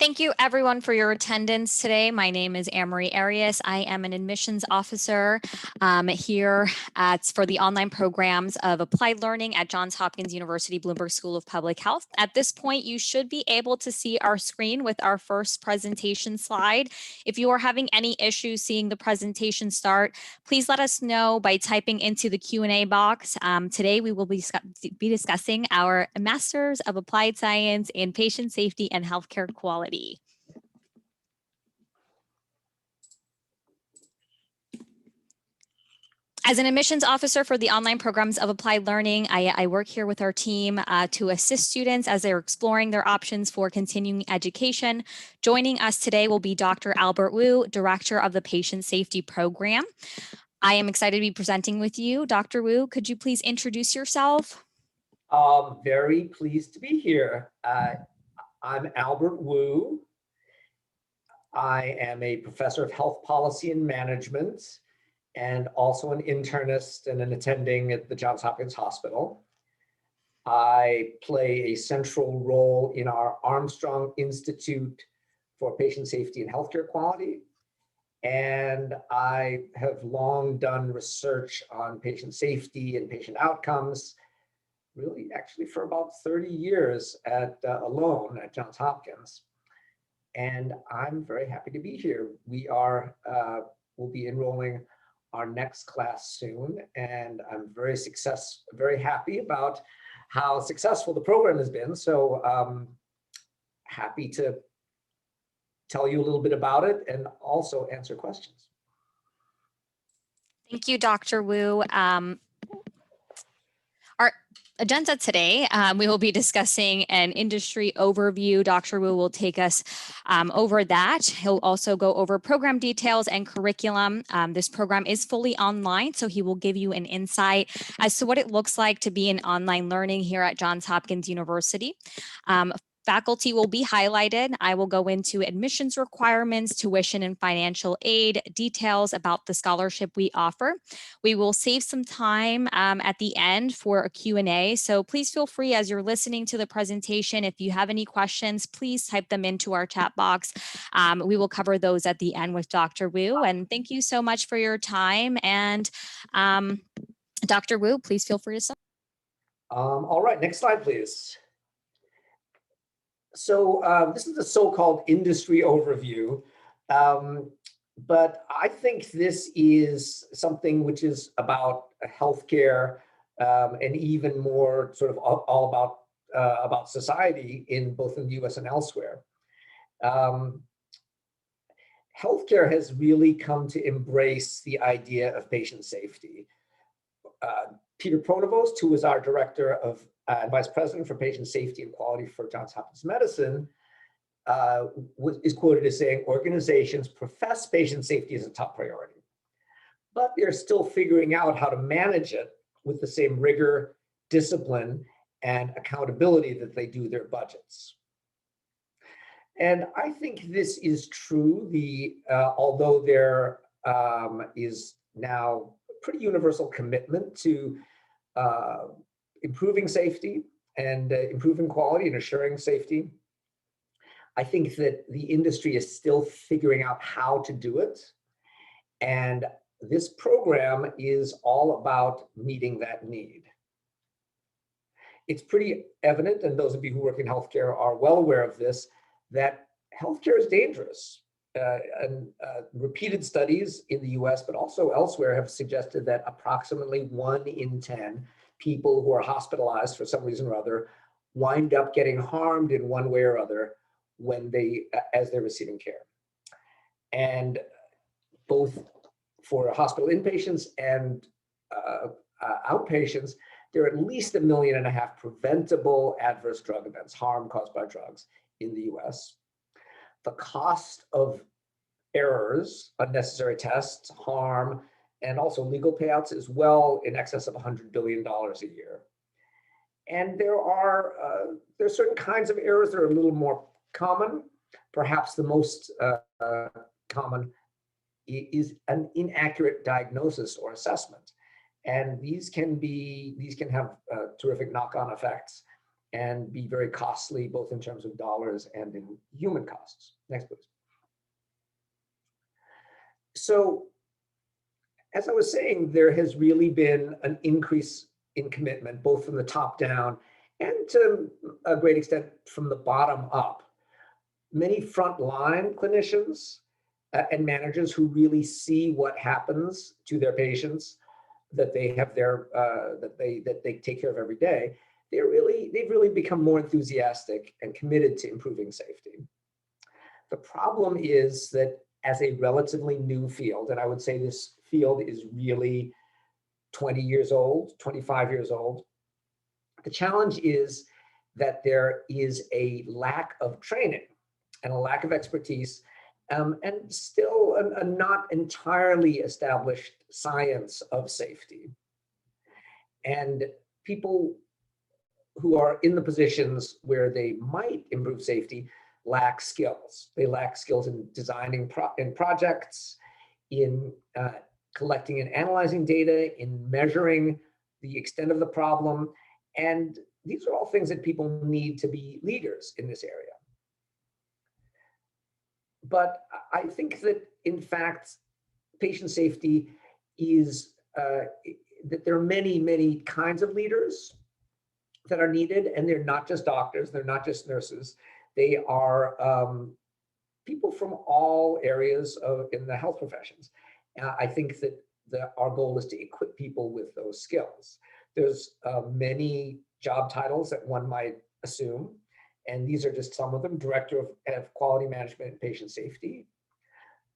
Thank you everyone for your attendance today. My name is Ameri Arias. I am an admissions officer here for the online programs of applied learning at Johns Hopkins University Bloomberg School of Public Health. At this point, you should be able to see our screen with our first presentation slide. If you are having any issues seeing the presentation start, please let us know by typing into the Q&A box. Today, we will be discussing our Masters of Applied Science in Patient Safety and Healthcare Quality. As an admissions officer for the online programs of applied learning, I work here with our team to assist students as they're exploring their options for continuing education. Joining us today will be Dr. Albert Wu, Director of the Patient Safety Program. I am excited to be presenting with you. Dr. Wu, could you please introduce yourself? Very pleased to be here. I'm Albert Wu. I am a professor of health policy and management and also an internist and an attending at the Johns Hopkins Hospital. I play a central role in our Armstrong Institute for Patient Safety and Healthcare Quality. And I have long done research on patient safety and patient outcomes, really actually for about 30 years alone at Johns Hopkins. And I'm very happy to be here. We'll be enrolling our next class soon, and I'm very happy about how successful the program has been. So happy to tell you a little bit about it and also answer questions. Thank you, Dr. Wu. Our agenda today, we will be discussing an industry overview. Dr. Wu will take us over that. He'll also go over program details and curriculum. This program is fully online, so he will give you an insight as to what it looks like to be in online learning here at Johns Hopkins University. Faculty will be highlighted. I will go into admissions requirements, tuition and financial aid, details about the scholarship we offer. We will save some time at the end for a Q&A. So please feel free as you're listening to the presentation. If you have any questions, please type them into our chat box. We will cover those at the end with Dr. Wu. And thank you so much for your time. And Dr. Wu, please feel free to start. All right, next slide, please. So this is the so-called industry overview, but I think this is something which is about healthcare and even more sort of all about society in both in the US and elsewhere. Healthcare has really come to embrace the idea of patient safety. Peter Pronovost, who is our director of Vice President for Patient Safety and Quality for Johns Hopkins Medicine, is quoted as saying, organizations profess patient safety as a top priority, but they're still figuring out how to manage it with the same rigor, discipline, and accountability that they do their budgets. And I think this is true, although there is now a pretty universal commitment to improving safety and improving quality and assuring safety. I think that the industry is still figuring out how to do it. And this program is all about meeting that need. It's pretty evident, and those of you who work in healthcare are well aware of this, that healthcare is dangerous. Repeated studies in the US, but also elsewhere, have suggested that approximately 1 in 10 people who are hospitalized for some reason or other wind up getting harmed in one way or other as they're receiving care. And both for hospital inpatients and outpatients, there are at least 1.5 million preventable adverse drug events, harm caused by drugs in the US. The cost of errors, unnecessary tests, harm, and also legal payouts is well in excess of $100 billion a year. And there are certain kinds of errors that are a little more common. Perhaps the most common is an inaccurate diagnosis or assessment. And these can have terrific knock-on effects. and be very costly, both in terms of dollars and in human costs. Next, please. So, as I was saying, there has really been an increase in commitment, both from the top down and to a great extent from the bottom up. Many frontline clinicians and managers who really see what happens to their patients that they have that they take care of every day, they've really become more enthusiastic and committed to improving safety. The problem is that as a relatively new field, and I would say this field is really 20 years old, 25 years old, the challenge is that there is a lack of training and a lack of expertise, and still a not entirely established science of safety. And people who are in the positions where they might improve safety lack skills. They lack skills in designing projects, in collecting and analyzing data, in measuring the extent of the problem. And these are all things that people need to be leaders in this area. But I think that, in fact, patient safety is, that there are many, many kinds of leaders that are needed, and they're not just doctors, they're not just nurses. They are people from all areas in the health professions. I think that our goal is to equip people with those skills. There's many job titles that one might assume, and these are just some of them: Director of Quality Management and Patient Safety,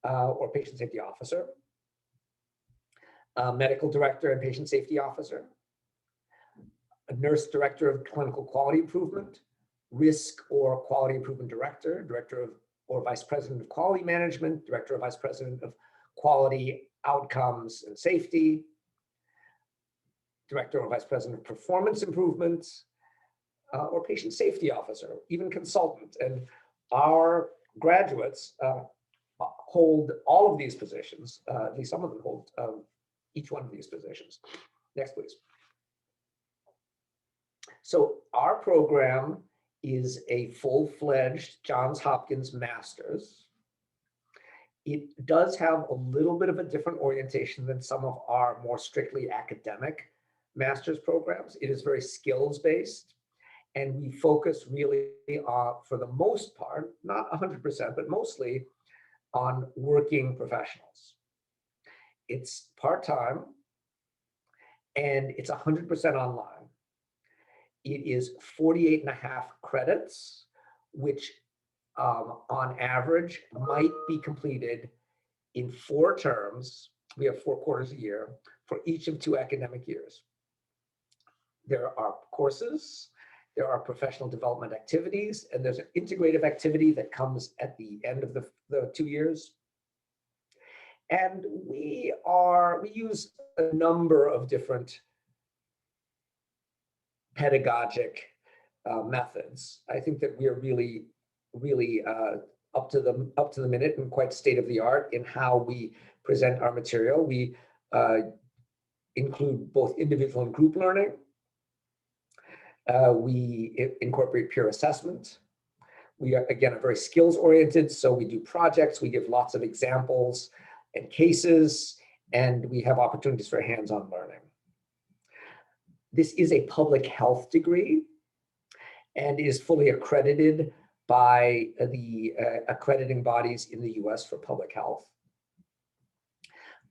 or Patient Safety Officer, Medical Director and Patient Safety Officer, a Nurse Director of Clinical Quality Improvement, Risk or Quality Improvement Director, Director of or Vice President of Quality Management, Director or Vice President of Quality Outcomes and Safety, Director or Vice President of Performance Improvement, or Patient Safety Officer, even consultant. And our graduates hold all of these positions, at least some of them hold each one of these positions. Next, please. So our program is a full-fledged Johns Hopkins Master's. It does have a little bit of a different orientation than some of our more strictly academic master's programs. It is very skills-based, and we focus really on, for the most part, not 100%, but mostly on working professionals. It's part-time, and it's 100% online. It is 48 and a half credits, which on average might be completed in 4 terms. We have 4 quarters a year for each of 2 academic years. There are courses, there are professional development activities, and there's an integrative activity that comes at the end of the 2 years. And we use a number of different pedagogic methods. I think that we are really up to the minute and quite state of the art in how we present our material. We include both individual and group learning. We incorporate peer assessment. We are, again, very skills oriented, so we do projects, we give lots of examples and cases, and we have opportunities for hands-on learning. This is a public health degree and is fully accredited by the accrediting bodies in the US for public health.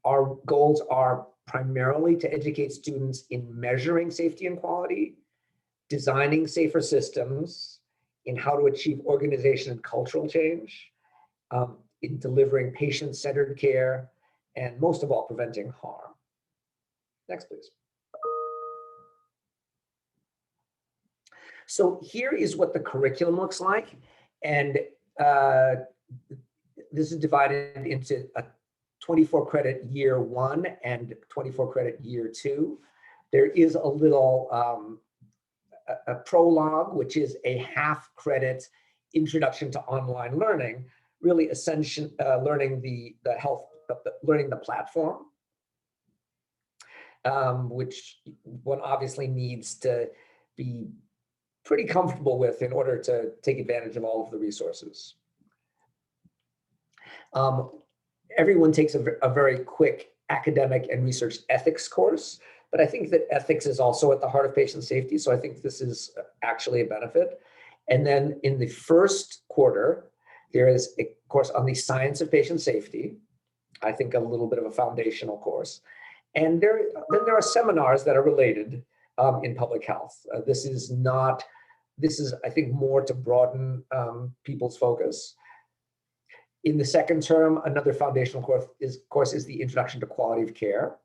Our goals are primarily to educate students in measuring safety and quality, designing safer systems, in how to achieve organization and cultural change, in delivering patient-centered care, and most of all, preventing harm. Next, please. So here is what the curriculum looks like. And this is divided into a 24 credit year 1 and 24 credit year 2. There is a little a prologue, which is a half credit introduction to online learning, really learning learning the platform, which one obviously needs to be pretty comfortable with in order to take advantage of all of the resources. Everyone takes a very quick academic and research ethics course, but I think that ethics is also at the heart of patient safety, so I think this is actually a benefit. And then in the first quarter, there is a course on the science of patient safety, I think a little bit of a foundational course. And then there are seminars that are related in public health. This is, I think, more to broaden people's focus. In the second term, another foundational course is the Introduction to Quality of Care.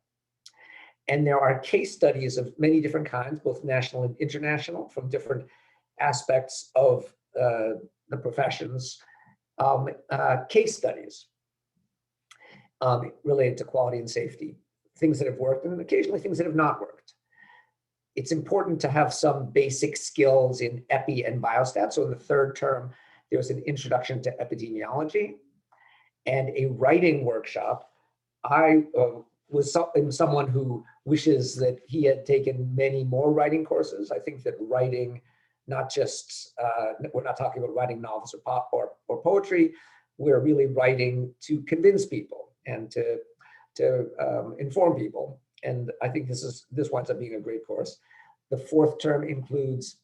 And there are case studies of many different kinds, both national and international, from different aspects of the professions, case studies related to quality and safety, things that have worked and occasionally things that have not worked. It's important to have some basic skills in epi and biostats. So in the third term, there's an introduction to epidemiology and a writing workshop. I was someone who wishes that he had taken many more writing courses. I think that writing, not just, we're not talking about writing novels or poetry, we're really writing to convince people and to inform people. And I think this winds up being a great course. The fourth term includes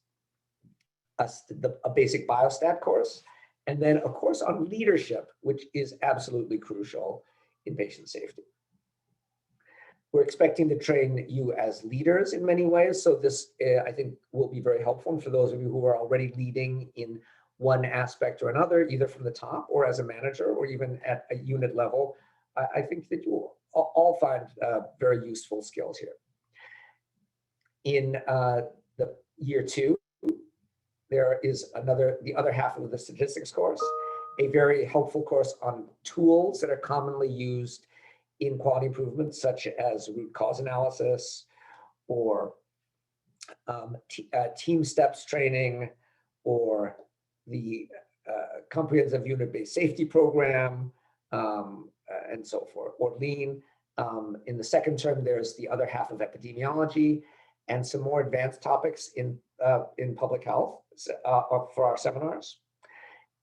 a basic biostat course, and then a course on leadership, which is absolutely crucial in patient safety. We're expecting to train you as leaders in many ways. So this, I think, will be very helpful. And for those of you who are already leading in one aspect or another, either from the top or as a manager or even at a unit level, I think that you will all find very useful skills here. In the year 2, there is the other half of the statistics course, a very helpful course on tools that are commonly used in quality improvement, such as root cause analysis or team steps training or the comprehensive unit-based safety program, and so forth, or lean. In the second term, there's the other half of epidemiology and some more advanced topics in public health for our seminars.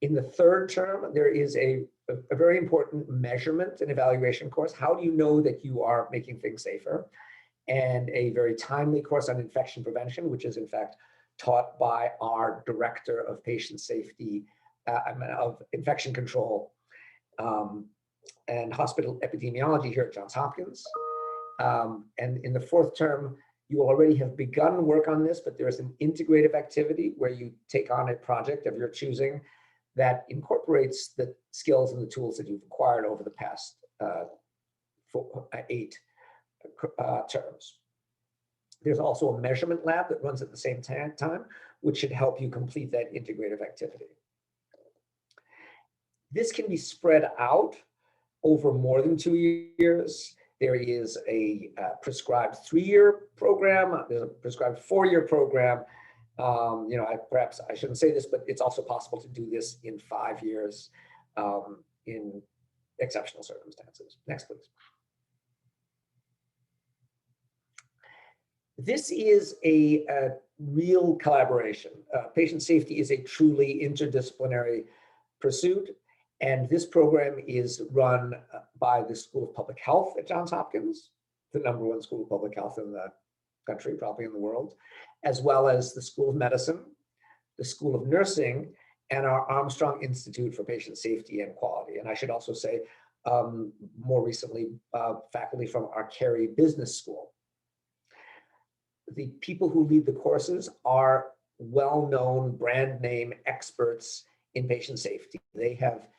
In the third term, there is a very important measurement and evaluation course. How do you know that you are making things safer? And a very timely course on infection prevention, which is in fact taught by our director of patient safety, of infection control and hospital epidemiology here at Johns Hopkins. And in the fourth term, you already have begun work on this, but there's an integrative activity where you take on a project of your choosing that incorporates the skills and the tools that you've acquired over the past 8 terms. There's also a measurement lab that runs at the same time, which should help you complete that integrative activity. This can be spread out over more than 2 years. There is a prescribed 3-year program. There's a prescribed 4-year program. Perhaps I shouldn't say this, but it's also possible to do this in 5 years in exceptional circumstances. Next, please. This is a real collaboration. Patient safety is a truly interdisciplinary pursuit. And this program is run by the School of Public Health at Johns Hopkins, the #1 school of public health in the country, probably in the world, as well as the School of Medicine, the School of Nursing, and our Armstrong Institute for Patient Safety and Quality. And I should also say, more recently, faculty from our Carey Business School. The people who lead the courses are well-known brand name experts in patient safety. They have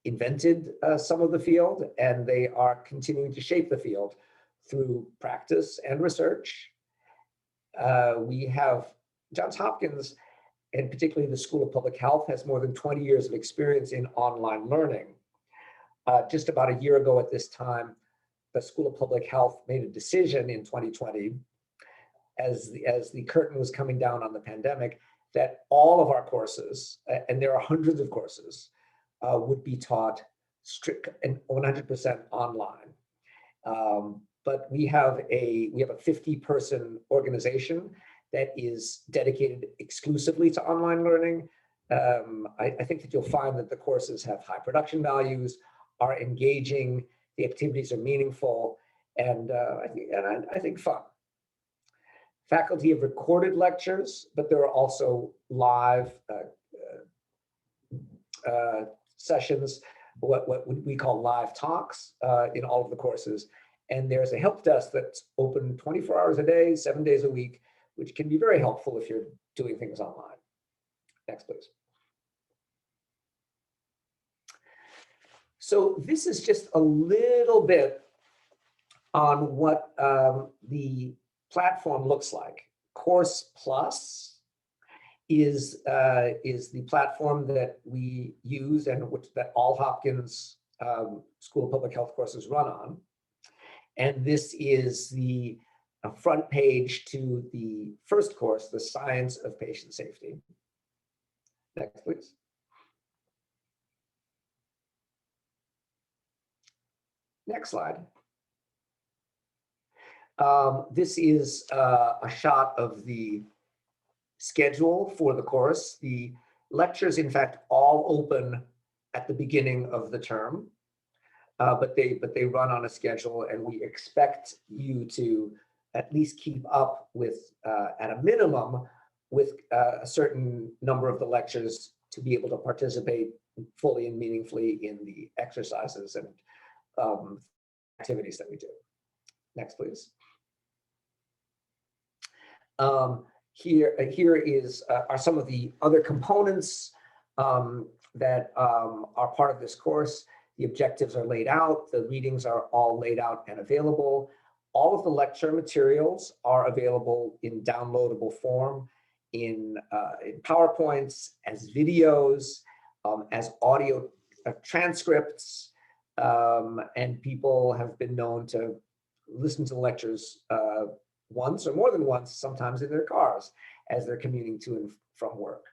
invented some of the field, and they are continuing to shape the field through practice and research. We have Johns Hopkins, and particularly the School of Public Health, has more than 20 years of experience in online learning. Just about a year ago at this time, the School of Public Health made a decision in 2020, as the curtain was coming down on the pandemic, that all of our courses, and there are hundreds of courses, would be taught strict and 100% online. But we have a 50-person organization, that is dedicated exclusively to online learning. I think that you'll find that the courses have high production values, are engaging, the activities are meaningful, and I think fun. Faculty have recorded lectures, but there are also live sessions, what we call live talks in all of the courses. And there's a help desk that's open 24 hours a day, 7 days a week, which can be very helpful if you're doing things online. Next, please. So this is just a little bit on what the platform looks like. Course Plus is the platform that we use and that all Hopkins School of Public Health courses run on. And this is the front page to the first course, the Science of Patient Safety. Next, please. Next slide. This is a shot of the schedule for the course. The lectures, in fact, all open at the beginning of the term, but they run on a schedule, and we expect you to at least keep up with, at a minimum, with a certain number of the lectures to be able to participate fully and meaningfully in the exercises and activities that we do. Next, please. Here are some of the other components that are part of this course. The objectives are laid out. The readings are all laid out and available. All of the lecture materials are available in downloadable form, in PowerPoints, as videos, as audio transcripts, and people have been known to listen to the lectures once or more than once, sometimes in their cars as they're commuting to and from work.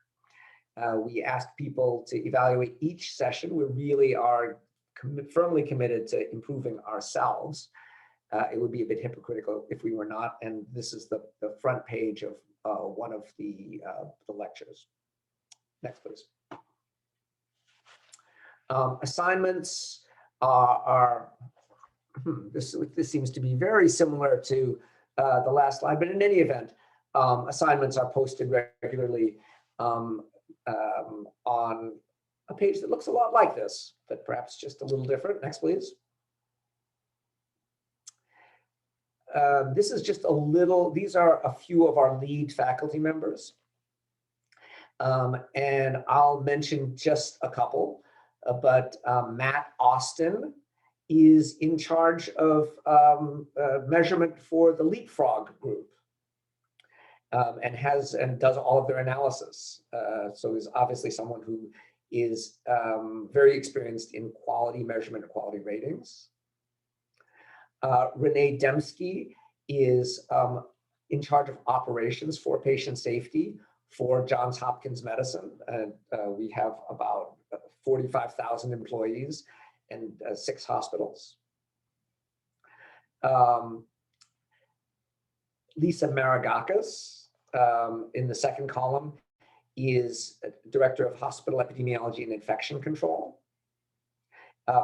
We ask people to evaluate each session. We really are firmly committed to improving ourselves. It would be a bit hypocritical if we were not, and this is the front page of one of the lectures. Next, please. Assignments are this seems to be very similar to the last slide, but in any event, assignments are posted regularly on a page that looks a lot like this, but perhaps just a little different. Next, please. This is just a little, these are a few of our lead faculty members. And I'll mention just a couple, but Matt Austin is in charge of measurement for the Leapfrog group, and does all of their analysis. So he's obviously someone who is very experienced in quality measurement and quality ratings. Renee Dembski is in charge of operations for patient safety for Johns Hopkins Medicine. We have about 45,000 employees and 6 hospitals. Lisa Maragakis, in the second column, is Director of Hospital Epidemiology and Infection Control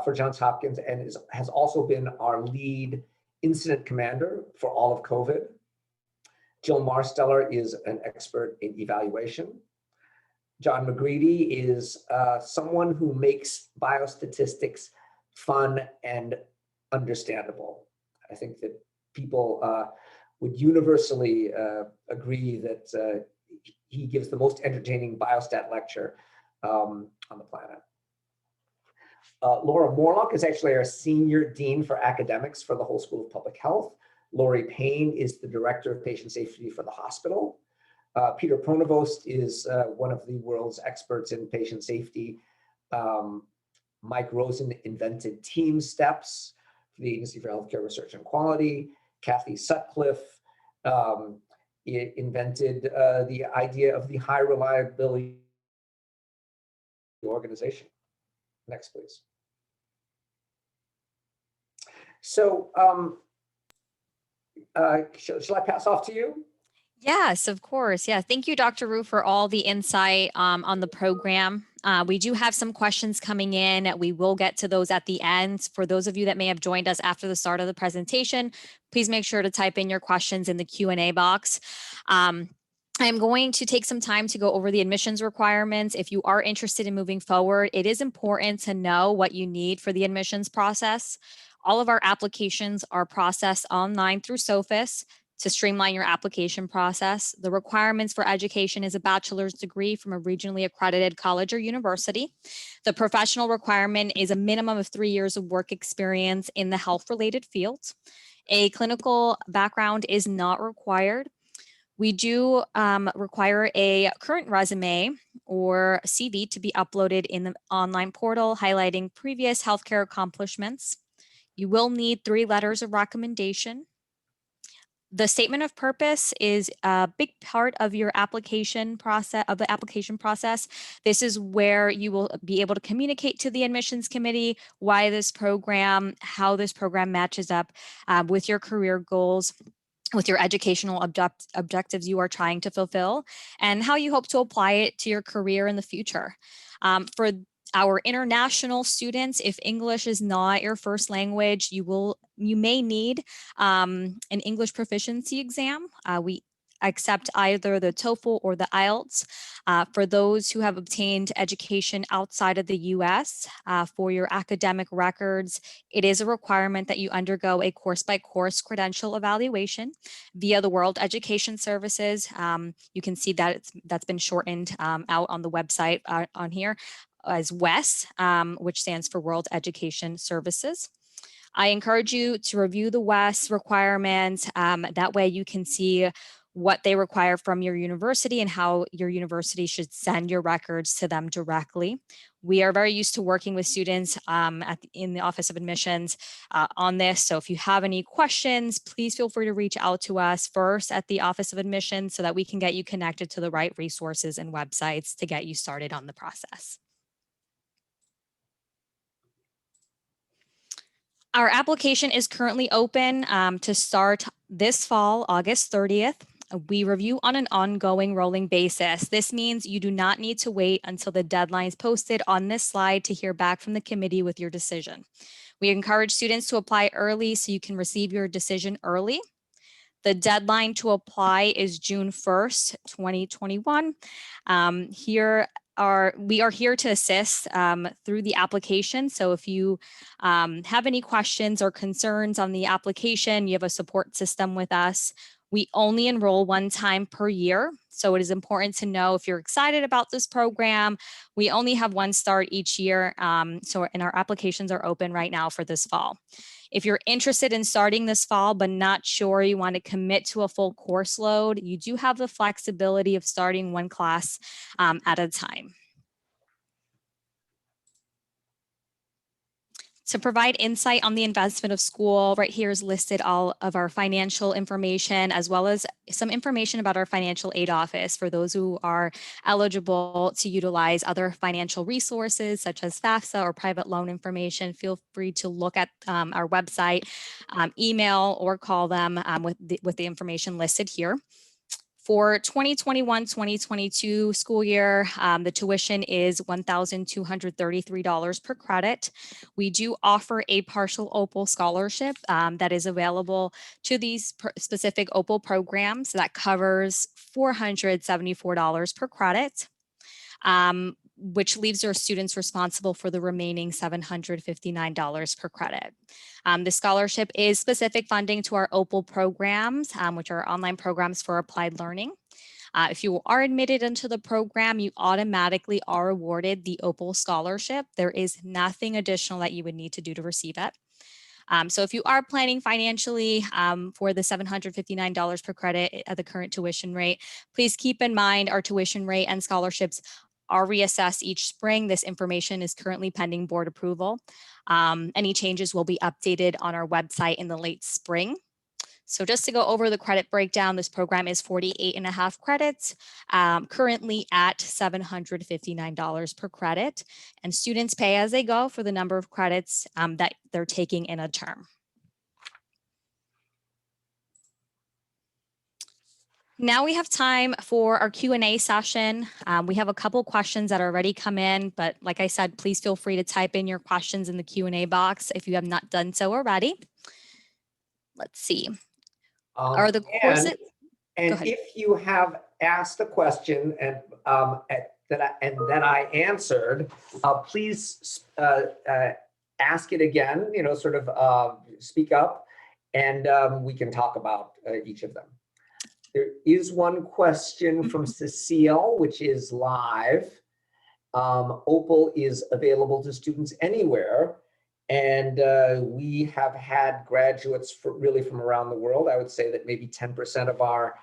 for Johns Hopkins, and has also been our lead incident commander for all of COVID. Jill Marsteller is an expert in evaluation. John McGreedy is someone who makes biostatistics fun and understandable. I think that people would universally agree that he gives the most entertaining biostat lecture on the planet. Laura Morlock is actually our Senior Dean for Academics for the whole School of Public Health. Laurie Payne is the Director of Patient Safety for the hospital. Peter Pronovost is one of the world's experts in patient safety. Mike Rosen invented team steps for the Agency for Healthcare Research and Quality. Kathy Sutcliffe invented the idea of the high reliability organization. Next, please. So shall I pass off to you? Yes, of course. Yeah. Thank you, Dr. Wu, for all the insight on the program. We do have some questions coming in. We will get to those at the end. For those of you that may have joined us after the start of the presentation, please make sure to type in your questions in the Q&A box. I'm going to take some time to go over the admissions requirements. If you are interested in moving forward, it is important to know what you need for the admissions process. All of our applications are processed online through Sophis. To streamline your application process, the requirements for education is a bachelor's degree from a regionally accredited college or university. The professional requirement is a minimum of 3 years of work experience in the health-related fields. A clinical background is not required. We do require a current resume or CV to be uploaded in the online portal highlighting previous healthcare accomplishments. You will need 3 letters of recommendation. The statement of purpose is a big part of your application process. This is where you will be able to communicate to the admissions committee why this program, how this program matches up with your career goals, with your educational objectives you are trying to fulfill, and how you hope to apply it to your career in the future. For our international students, if English is not your first language, you may need an English proficiency exam. We accept either the TOEFL or the IELTS. For those who have obtained education outside of the US, for your academic records, it is a requirement that you undergo a course-by-course credential evaluation via the World Education Services. You can see that that's been shortened out on the website on here as WES, which stands for World Education Services. I encourage you to review the WES requirements. That way you can see what they require from your university and how your university should send your records to them directly. We are very used to working with students in the Office of Admissions on this. So if you have any questions, please feel free to reach out to us first at the Office of Admissions so that we can get you connected to the right resources and websites to get you started on the process. Our application is currently open to start this fall, August 30th. We review on an ongoing rolling basis. This means you do not need to wait until the deadline is posted on this slide to hear back from the committee with your decision. We encourage students to apply early so you can receive your decision early. The deadline to apply is June 1st, 2021. We are here to assist through the application. So if you have any questions or concerns on the application, you have a support system with us. We only enroll 1 time per year. So it is important to know if you're excited about this program. We only have 1 start each year. And our applications are open right now for this fall. If you're interested in starting this fall, but not sure you want to commit to a full course load, you do have the flexibility of starting 1 class at a time. To provide insight on the investment of school, right here is listed all of our financial information, as well as some information about our financial aid office for those who are eligible to utilize other financial resources such as FAFSA or private loan information. Feel free to look at our website, email, or call them with the information listed here. For 2021-2022 school year, the tuition is $1,233 per credit. We do offer a partial OPAL scholarship that is available to these specific OPAL programs that covers $474 per credit, which leaves our students responsible for the remaining $759 per credit. The scholarship is specific funding to our OPAL programs, which are online programs for applied learning. If you are admitted into the program, you automatically are awarded the OPAL scholarship. There is nothing additional that you would need to do to receive it. So if you are planning financially for the $759 per credit at the current tuition rate, please keep in mind our tuition rate and scholarships are reassessed each spring. This information is currently pending board approval. Any changes will be updated on our website in the late spring. So just to go over the credit breakdown, this program is 48.5 credits, currently at $759 per credit, and students pay as they go for the number of credits that they're taking in a term. Now we have time for our Q&A session. We have a couple questions that already come in, but like I said, please feel free to type in your questions in the Q&A box if you have not done so already. Let's see. Are the courses? And if you have asked a question and that I answered, please ask it again. Sort of speak up, and we can talk about each of them. There is one question from Cecile, which is live. Opal is available to students anywhere. And we have had graduates really from around the world. I would say that maybe 10% of our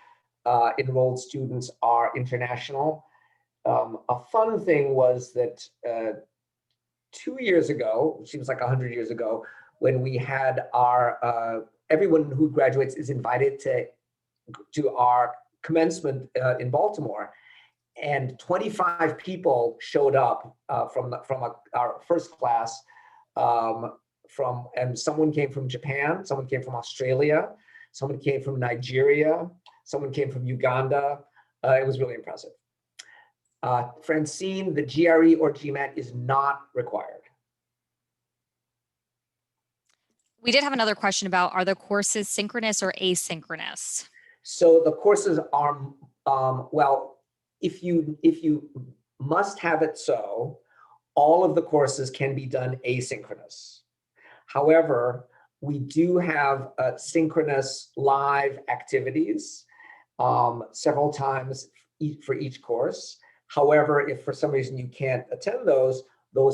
enrolled students are international. A fun thing was that 2 years ago, seems like 100 years ago, when we had our, everyone who graduates is invited to our commencement in Baltimore. And 25 people showed up from our first class. And someone came from Japan, someone came from Australia, someone came from Nigeria, someone came from Uganda. It was really impressive. Francine, the GRE or GMAT is not required. We did have another question about, are the courses synchronous or asynchronous? So the courses are, well, if you must have it so, all of the courses can be done asynchronous. However, we do have synchronous live activities several times for each course. However, if for some reason you can't attend those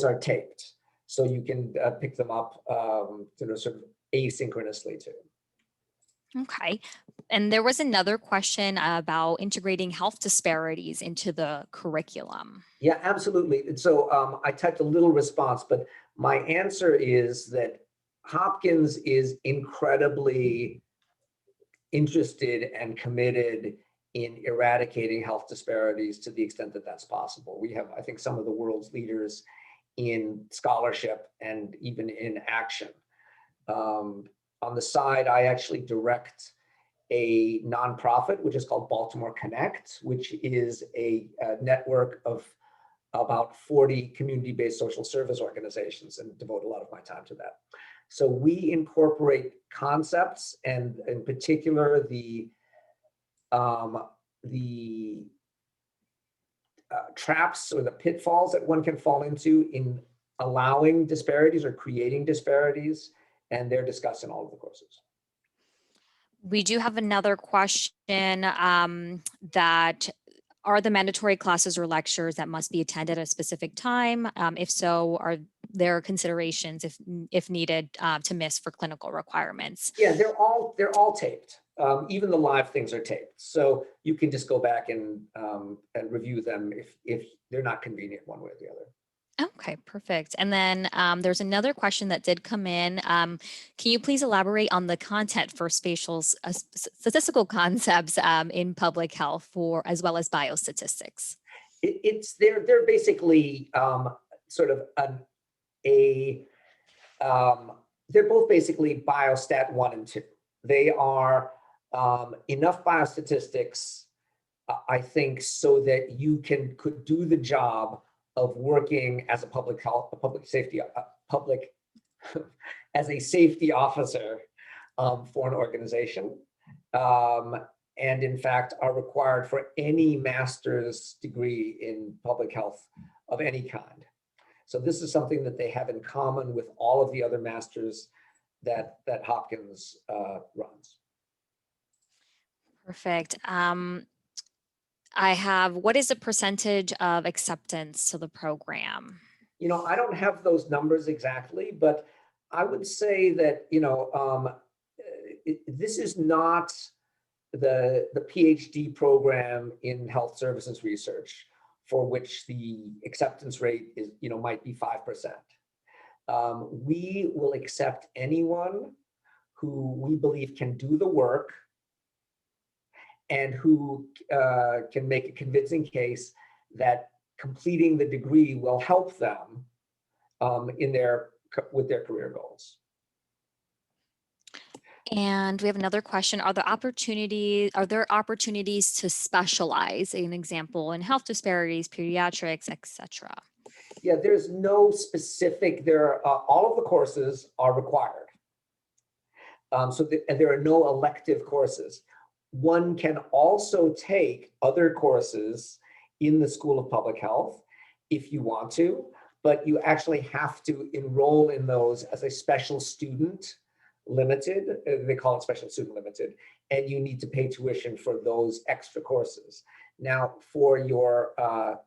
are taped. So you can pick them up sort of asynchronously too. Okay. And there was another question about integrating health disparities into the curriculum. Yeah, absolutely. And so I typed a little response, but my answer is that Hopkins is incredibly interested and committed in eradicating health disparities to the extent that that's possible. We have, I think, some of the world's leaders in scholarship and even in action. On the side, I actually direct a nonprofit, which is called Baltimore Connect, which is a network of about 40 community-based social service organizations, and devote a lot of my time to that. So we incorporate concepts, and in particular the traps or the pitfalls that one can fall into in allowing disparities or creating disparities, and they're discussed in all of the courses. We do have another question that are the mandatory classes or lectures that must be attended at a specific time? If so, are there considerations if needed to miss for clinical requirements? Yeah, they're all taped. Even the live things are taped. So you can just go back and review them if they're not convenient one way or the other. Okay, perfect. And then there's another question that did come in. Can you please elaborate on the content for spatial statistical concepts in public health as well as biostatistics? They're basically sort of they're both basically biostat 1 and 2. They are enough biostatistics, I think, so that you could do the job of working as a as a safety officer for an organization, and in fact are required for any master's degree in public health of any kind. So this is something that they have in common with all of the other masters that Hopkins runs. Perfect. I have, what is the percentage of acceptance to the program? I don't have those numbers exactly, but I would say that, this is not the PhD program in health services research for which the acceptance rate is, might be 5%. We will accept anyone who we believe can do the work and who can make a convincing case that completing the degree will help them with their career goals. And we have another question. Are there opportunities to specialize, an example, in health disparities, pediatrics, etc.? Yeah, there's no specific, all of the courses are required. And there are no elective courses. One can also take other courses in the School of Public Health if you want to, but you actually have to enroll in those as a special student limited. They call it special student limited, and you need to pay tuition for those extra courses. Now, for your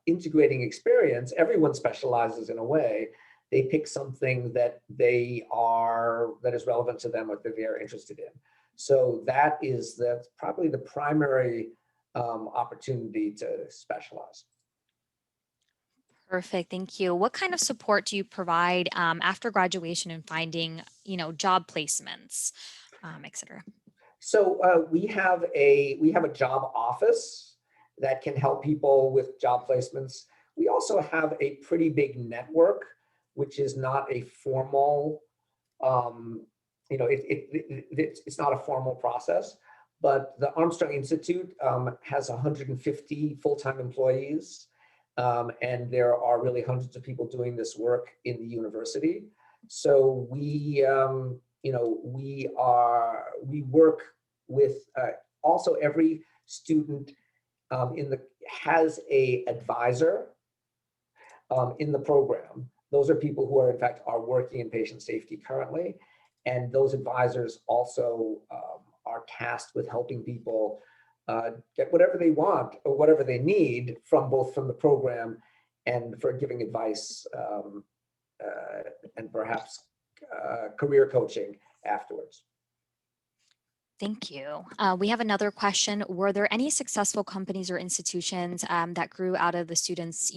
integrating experience, everyone specializes in a way. They pick something that that is relevant to them, or that they are interested in. So that's probably the primary opportunity to specialize. Perfect, thank you. What kind of support do you provide after graduation and finding, job placements, etc.? So we have a job office that can help people with job placements. We also have a pretty big network, which is not a formal, it's not a formal process, but the Armstrong Institute has 150 full-time employees, and there are really hundreds of people doing this work in the university. So we work with also every student has a advisor in the program. Those are people who are in fact working in patient safety currently, and those advisors also are tasked with helping people get whatever they want or whatever they need from the program, and for giving advice and perhaps career coaching afterwards. Thank you. We have another question. Were there any successful companies or institutions that grew out of the students,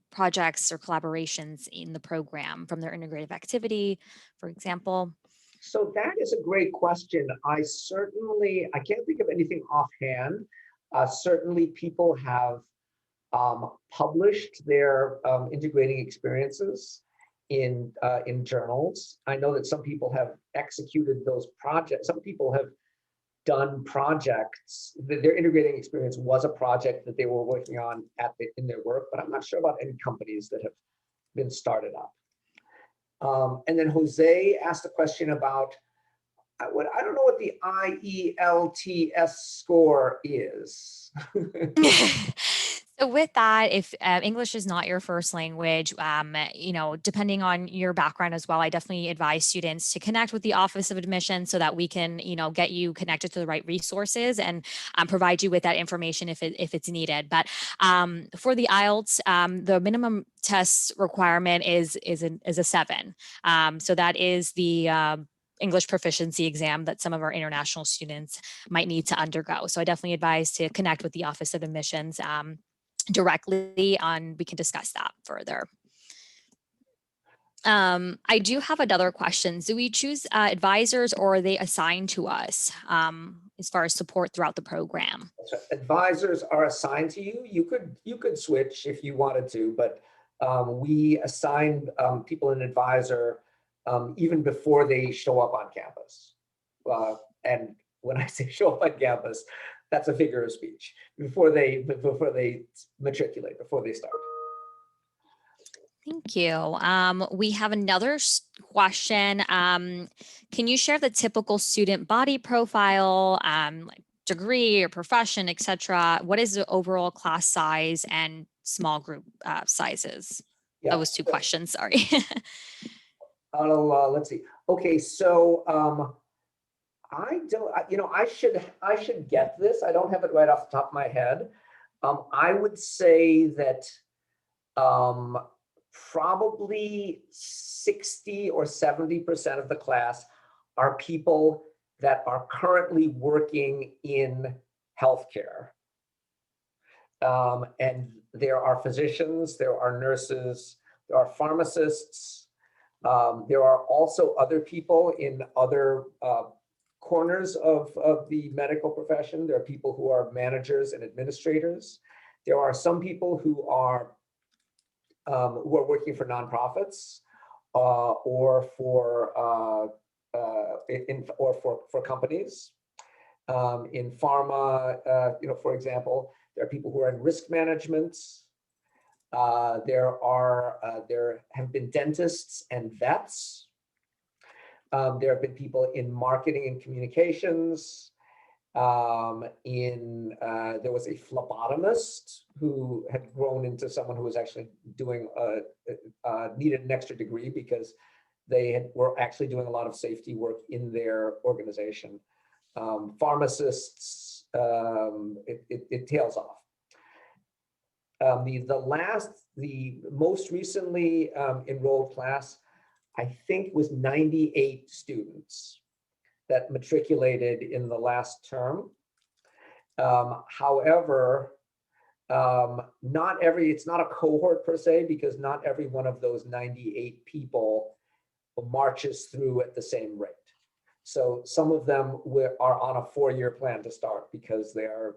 projects or collaborations in the program from their integrative activity, for example? So that is a great question. I can't think of anything offhand. Certainly people have published their integrating experiences in journals. I know that some people have executed those projects. Some people have done projects. Their integrating experience was a project that they were working on in their work, but I'm not sure about any companies that have been started up. And then Jose asked a question about I don't know what the IELTS score is. So with that, if English is not your first language, depending on your background as well, I definitely advise students to connect with the Office of Admissions so that we can, get you connected to the right resources and provide you with that information if it's needed. But for the IELTS, the minimum test requirement is a 7. So that is the English proficiency exam that some of our international students might need to undergo. So I definitely advise to connect with the Office of Admissions directly we can discuss that further. I do have another question. Do we choose advisors, or are they assigned to us as far as support throughout the program? So advisors are assigned to you. You could switch if you wanted to, but we assign people an advisor even before they show up on campus. And when I say show up on campus, that's a figure of speech. Before they matriculate, before they start. Thank you. We have another question. Can you share the typical student body profile, like degree or profession, etc.? What is the overall class size and small group sizes? Yeah. That was 2 questions, sorry. Let's see. Okay, so I don't, I should get this. I don't have it right off the top of my head. I would say that probably 60 or 70% of the class are people that are currently working in healthcare. And there are physicians, there are nurses, there are pharmacists. There are also other people in other corners of the medical profession. There are people who are managers and administrators. There are some people who are working for nonprofits or for or for companies. In pharma, for example, there are people who are in risk management. There have been dentists and vets. There have been people in marketing and communications. There was a phlebotomist who had grown into someone who was actually doing needed an extra degree because they were actually doing a lot of safety work in their organization. Pharmacists, it tails off. The most recently enrolled class, I think, was 98 students that matriculated in the last term. However, it's not a cohort per se, because not every one of those 98 people marches through at the same rate. So some of them are on a 4-year plan to start because they are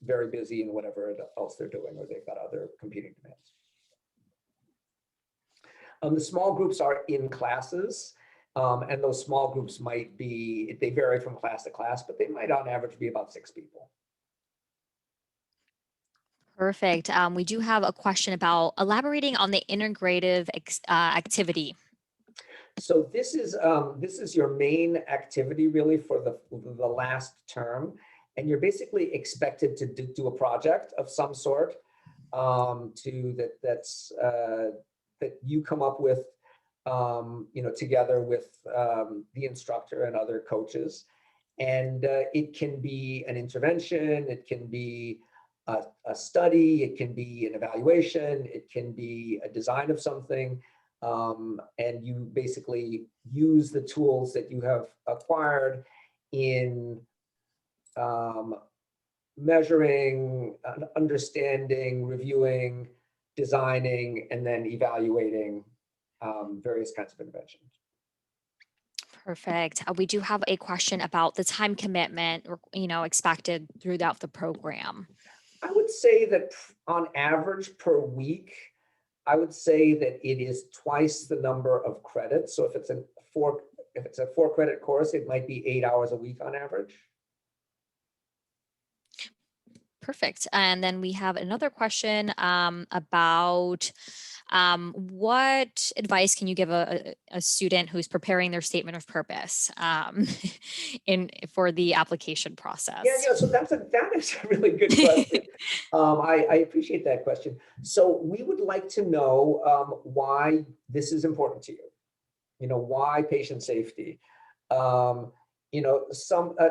very busy in whatever else they're doing, or they've got other competing demands. The small groups are in classes, and those small groups they vary from class to class, but they might on average be about 6 people. Perfect. We do have a question about elaborating on the integrative activity. So this is your main activity really for the last term, and you're basically expected to do a project of some sort that you come up with, together with the instructor and other coaches. And it can be an intervention, it can be a study, it can be an evaluation, it can be a design of something. And you basically use the tools that you have acquired in measuring, understanding, reviewing, designing, and then evaluating various kinds of interventions. Perfect. We do have a question about the time commitment, expected throughout the program. I would say that on average per week, I would say that it is twice the number of credits. So if it's a 4-credit course, it might be 8 hours a week on average. Perfect. And then we have another question about what advice can you give a student who's preparing their statement of purpose for the application process? Yeah. So that is a really good question. I appreciate that question. So we would like to know why this is important to you. Why patient safety.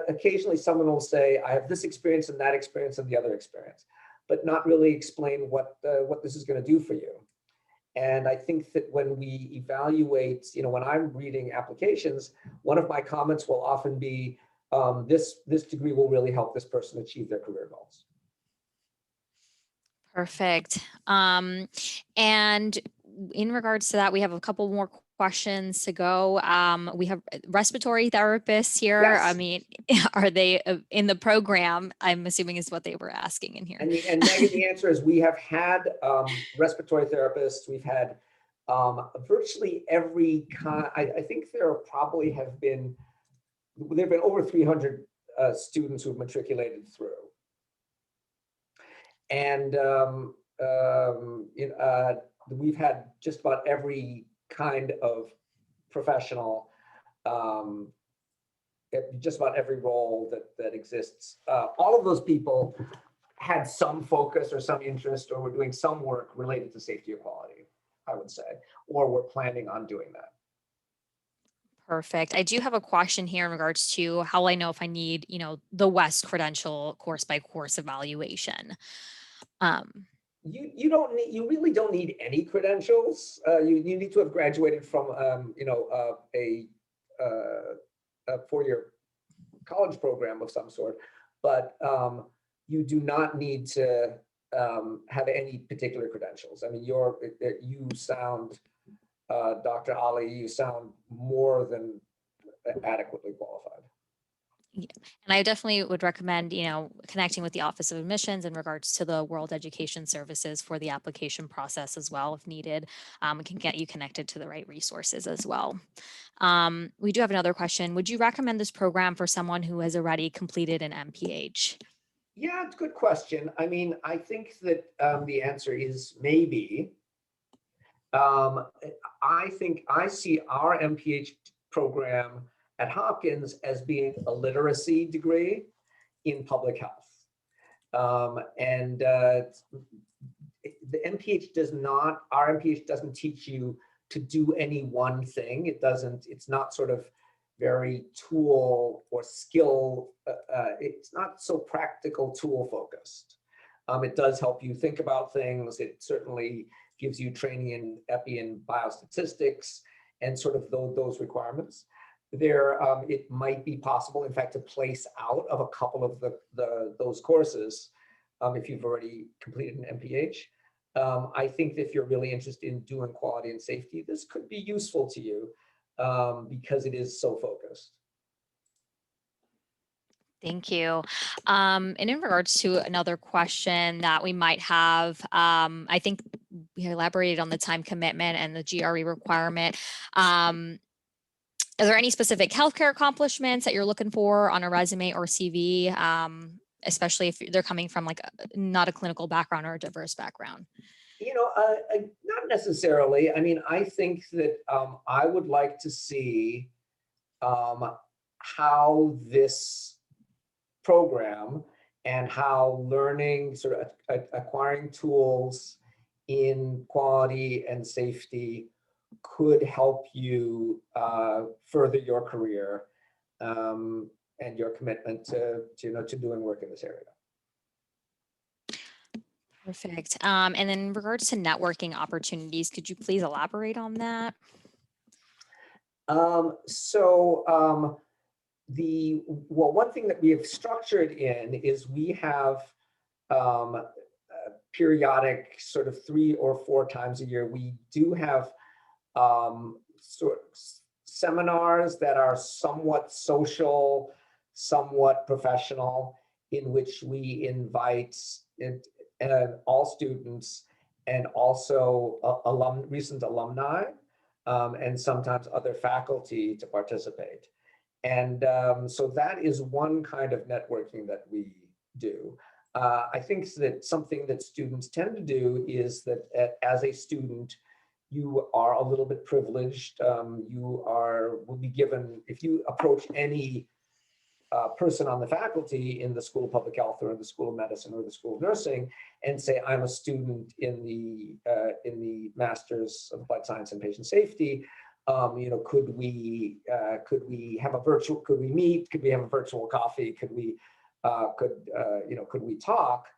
Occasionally someone will say, I have this experience and that experience and the other experience, but not really explain what this is going to do for you. And I think that when we evaluate, when I'm reading applications, one of my comments will often be, this degree will really help this person achieve their career goals. Perfect. And in regards to that, we have a couple more questions to go. We have respiratory therapists here. Yes. I mean, are they in the program? I'm assuming is what they were asking in here. And Megan, the answer is we have had respiratory therapists. We've had virtually every kind. I think there have been over 300 students who've matriculated through. And we've had just about every kind of professional, just about every role that exists. All of those people had some focus or some interest, or were doing some work related to safety or quality, I would say, or were planning on doing that. Perfect. I do have a question here in regards to how I know if I need, the West credential course by course evaluation. You really don't need any credentials. You need to have graduated from a 4-year college program of some sort, but you do not need to have any particular credentials. I mean, you sound, Dr. Ali, you sound more than adequately qualified. And I definitely would recommend, connecting with the Office of Admissions in regards to the World Education Services for the application process as well, if needed. We can get you connected to the right resources as well. We do have another question. Would you recommend this program for someone who has already completed an MPH? Yeah, it's a good question. I mean, I think that the answer is maybe. Um, I think I see our MPH program at Hopkins as being a literacy degree in public health. And the MPH does not, our MPH doesn't teach you to do any one thing. It's not sort of very tool or skill, it's not so practical tool focused. It does help you think about things. It certainly gives you training in epi and biostatistics and sort of those requirements. It might be possible, in fact, to place out of a couple of those courses if you've already completed an MPH. I think that if you're really interested in doing quality and safety, this could be useful to you because it is so focused. Thank you. And in regards to another question that we might have, I think we elaborated on the time commitment and the GRE requirement. Are there any specific healthcare accomplishments that you're looking for on a resume or CV, especially if they're coming from like not a clinical background or a diverse background? Not necessarily. I mean, I think that I would like to see how this program and how learning, sort of acquiring tools in quality and safety could help you further your career and your commitment to doing work in this area. Perfect. And then in regards to networking opportunities, could you please elaborate on that? One thing that we have structured in is we have periodic, sort of 3 or 4 times a year, we do have sort of seminars that are somewhat social, somewhat professional, in which we invite all students and also recent alumni and sometimes other faculty to participate. And so that is one kind of networking that we do. I think that something that students tend to do is that as a student, you are a little bit privileged. Will be given, if you approach any person on the faculty in the School of Public Health or in the School of Medicine or the School of Nursing and say, I'm a student in the Masters of Applied Science and Patient Safety, could we have a virtual, could we meet, could we have a virtual coffee, could we talk?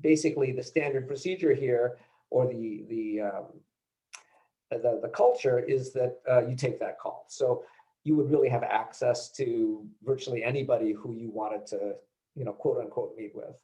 Basically the standard procedure here, or the culture is that you take that call. So you would really have access to virtually anybody who you wanted to, quote unquote, meet with.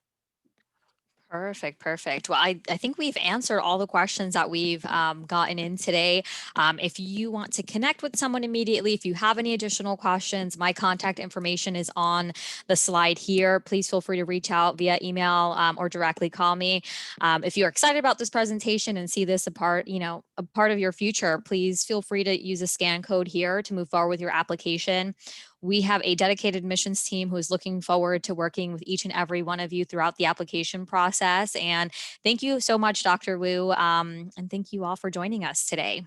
Perfect, perfect. Well, I think we've answered all the questions that we've gotten in today. If you want to connect with someone immediately, if you have any additional questions, my contact information is on the slide here. Please feel free to reach out via email or directly call me. If you're excited about this presentation and see this a part of your future, please feel free to use a scan code here to move forward with your application. We have a dedicated admissions team who is looking forward to working with each and every one of you throughout the application process. And thank you so much, Dr. Wu, and thank you all for joining us today.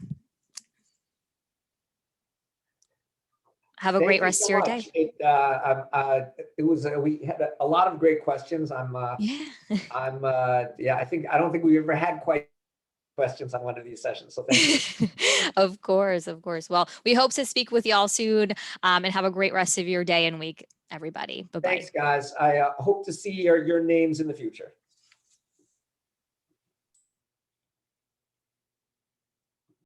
Have a great rest of your day. We had a lot of great questions. I don't think we ever had quite questions on one of these sessions. So thank you. Of course, of course. Well, we hope to speak with you all soon and have a great rest of your day and week, everybody. Bye-bye. Thanks, guys. I hope to see your names in the future.